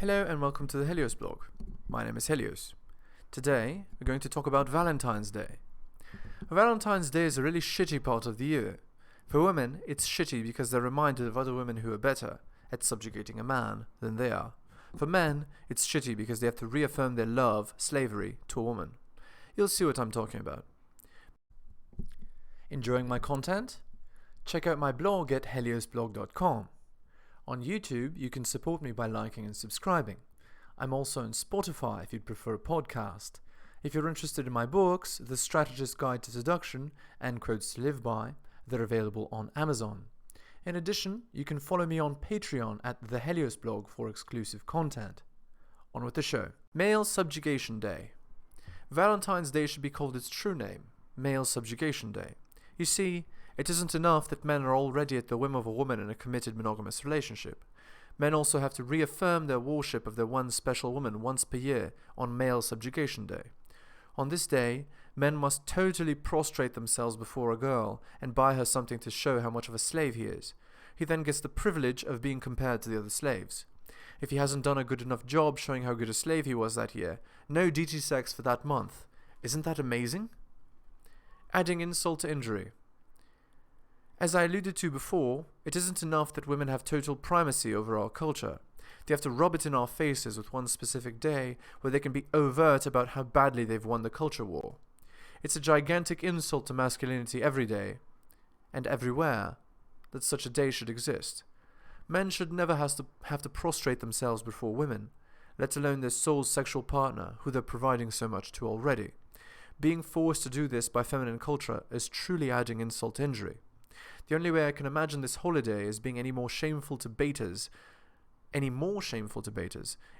Hello and welcome to the Helios blog. My name is Helios. Today we're going to talk about Valentine's Day. Valentine's Day is a really shitty part of the year. For women, it's shitty because they're reminded of other women who are better at subjugating a man than they are. For men, it's shitty because they have to reaffirm their slavery to a woman. You'll see what I'm talking about. Enjoying my content? Check out my blog at heliosblog.com. On YouTube, you can support me by liking and subscribing. I'm also on Spotify if you'd prefer a podcast. If you're interested in my books, The Strategist Guide to Seduction and Quotes to Live By, they're available on Amazon. In addition, you can follow me on Patreon at the Helios blog for exclusive content. On with the show. Male Subjugation Day. Valentine's Day should be called its true name, Male Subjugation Day. You see, it isn't enough that men are already at the whim of a woman in a committed monogamous relationship. Men also have to reaffirm their worship of their one special woman once per year on Male Subjugation Day. On this day, men must totally prostrate themselves before a girl and buy her something to show how much of a slave he is. He then gets the privilege of being compared to the other slaves. If he hasn't done a good enough job showing how good a slave he was that year, no DT sex for that month. Isn't that amazing? Adding insult to injury. As I alluded to before, it isn't enough that women have total primacy over our culture. They have to rub it in our faces with one specific day where they can be overt about how badly they've won the culture war. It's a gigantic insult to masculinity every day, and everywhere, that such a day should exist. Men should never have to prostrate themselves before women, let alone their soul's sexual partner, who they're providing so much to already. Being forced to do this by feminine culture is truly adding insult to injury. The only way I can imagine this holiday as being any more shameful to betas,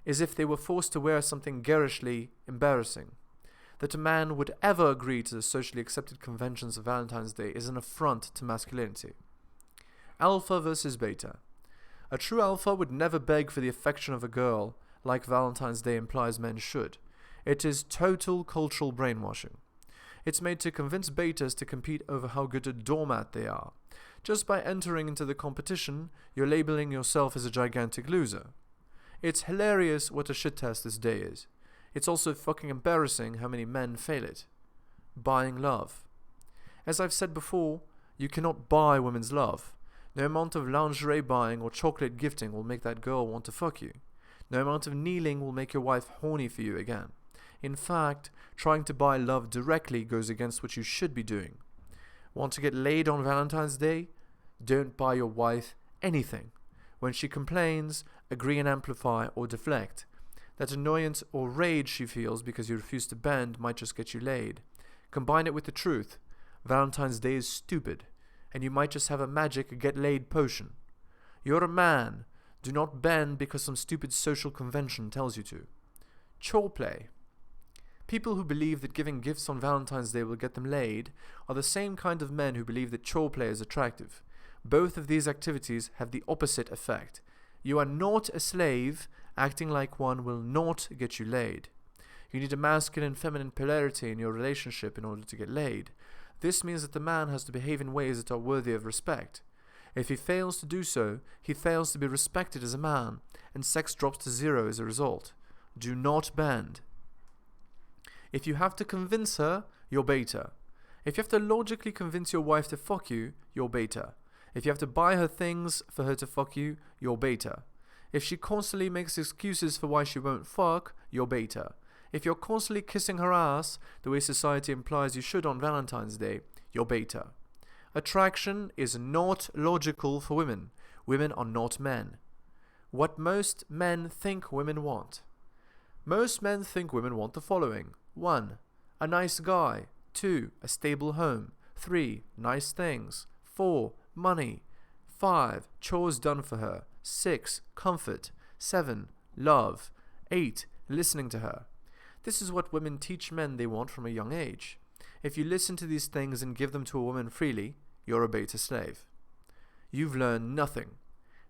is if they were forced to wear something garishly embarrassing. That a man would ever agree to the socially accepted conventions of Valentine's Day is an affront to masculinity. Alpha versus beta. A true alpha would never beg for the affection of a girl like Valentine's Day implies men should. It is total cultural brainwashing. It's made to convince betas to compete over how good a doormat they are. Just by entering into the competition, you're labeling yourself as a gigantic loser. It's hilarious what a shit test this day is. It's also fucking embarrassing how many men fail it. Buying love. As I've said before, you cannot buy women's love. No amount of lingerie buying or chocolate gifting will make that girl want to fuck you. No amount of kneeling will make your wife horny for you again. In fact, trying to buy love directly goes against what you should be doing. Want to get laid on Valentine's Day? Don't buy your wife anything. When she complains, agree and amplify or deflect. That annoyance or rage she feels because you refuse to bend might just get you laid. Combine it with the truth. Valentine's Day is stupid, and you might just have a magic get-laid potion. You're a man. Do not bend because some stupid social convention tells you to. Chore play. People who believe that giving gifts on Valentine's Day will get them laid are the same kind of men who believe that chore play is attractive. Both of these activities have the opposite effect. You are not a slave. Acting like one will not get you laid. You need a masculine and feminine polarity in your relationship in order to get laid. This means that the man has to behave in ways that are worthy of respect. If he fails to do so, he fails to be respected as a man, and sex drops to zero as a result. Do not bend. If you have to convince her, you're beta. If you have to logically convince your wife to fuck you, you're beta. If you have to buy her things for her to fuck you, you're beta. If she constantly makes excuses for why she won't fuck, you're beta. If you're constantly kissing her ass, the way society implies you should on Valentine's Day, you're beta. Attraction is not logical for women. Women are not men. What most men think women want. Most men think women want the following. 1. A nice guy. 2. A stable home. 3. Nice things. 4. Money. 5. Chores done for her. 6. Comfort. 7. Love. 8. Listening to her. This is what women teach men they want from a young age. If you listen to these things and give them to a woman freely, you're a beta slave. You've learned nothing.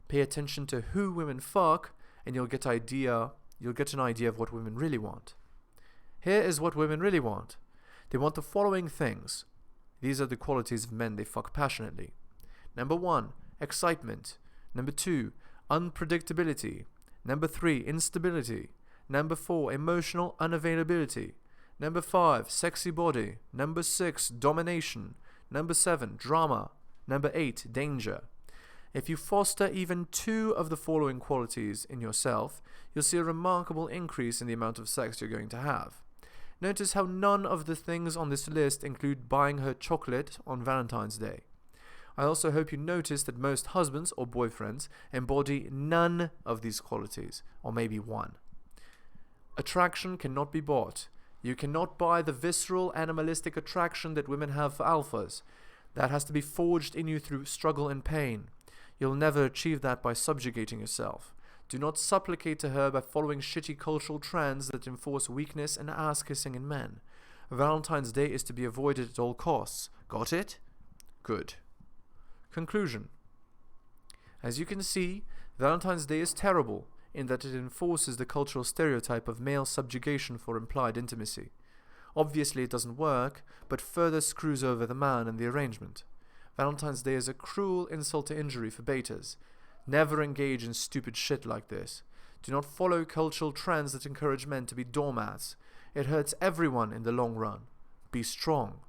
Pay attention to who women fuck, and you'll get an idea of what women really want. Here is what women really want. They want the following things. These are the qualities of men they fuck passionately. Number 1, excitement. Number 2, unpredictability. Number 3, instability. Number 4, emotional unavailability. Number 5, sexy body. Number 6, domination. Number 7, drama. Number 8, danger. If you foster even 2 of the following qualities in yourself, you'll see a remarkable increase in the amount of sex you're going to have. Notice how none of the things on this list include buying her chocolate on Valentine's Day. I also hope you notice that most husbands or boyfriends embody none of these qualities, or maybe one. Attraction cannot be bought. You cannot buy the visceral, animalistic attraction that women have for alphas. That has to be forged in you through struggle and pain. You'll never achieve that by subjugating yourself. Do not supplicate to her by following shitty cultural trends that enforce weakness and ass-kissing in men. Valentine's Day is to be avoided at all costs. Got it? Good. Conclusion. As you can see, Valentine's Day is terrible in that it enforces the cultural stereotype of male subjugation for implied intimacy. Obviously it doesn't work, but further screws over the man in the arrangement. Valentine's Day is a cruel insult to injury for betas. Never engage in stupid shit like this. Do not follow cultural trends that encourage men to be doormats. It hurts everyone in the long run. Be strong.